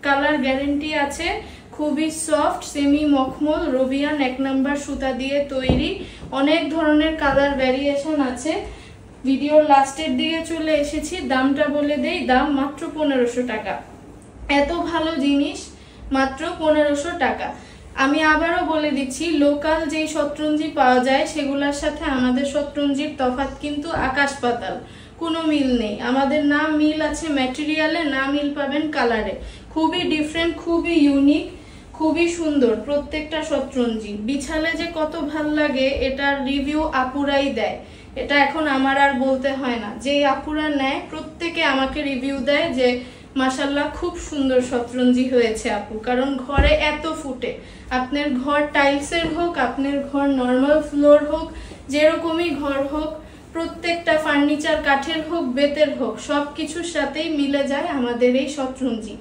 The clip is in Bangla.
কালার গ্যারেন্টি আছে। খুবই সফট সেমি মখমল রবিয়ান 1 নাম্বার সুতা দিয়ে তৈরি। অনেক ধরনের কালার ভ্যারিয়েশন আছে। ভিডিওর লাস্টের দিকে চলে এসেছি, দামটা বলে দেই, দাম মাত্র 1500 টাকা। এত ভালো জিনিস মাত্র 1500 টাকা। আমি আবারও বলে দিচ্ছি, লোকাল যেই শতরঞ্জি পাওয়া যায় সেগুলোর সাথে আমাদের শতরঞ্জির তফাৎ কিন্তু আকাশ পাতাল, কোনো মিল নেই। আমাদের না মিল আছে ম্যাটেরিয়ালে, না মিল পাবেন কালারে। খুবই ডিফারেন্ট, খুবই ইউনিক, খুবই সুন্দর প্রত্যেকটা শতরঞ্জি। বিছালে যে কত ভাল লাগে এটার রিভিউ আপুরাই দেয়, এটা এখন আমার আর বলতে হয় না। যেই আপুরা নেয় প্রত্যেকে আমাকে রিভিউ দেয় যে মাশাআল্লাহ খুব সুন্দর শতরঞ্জি হয়েছে আপু। কারণ ঘরে এত ফুটে, আপনার ঘর টাইলসের হোক, আপনার ঘর নর্মাল ফ্লোর হোক, যেরকমই ঘর হোক, প্রত্যেকটা ফার্নিচার কাঠের হোক বেতের হোক, সবকিছুর সাথেই মিলে যায় আমাদের এই শতরঞ্জি।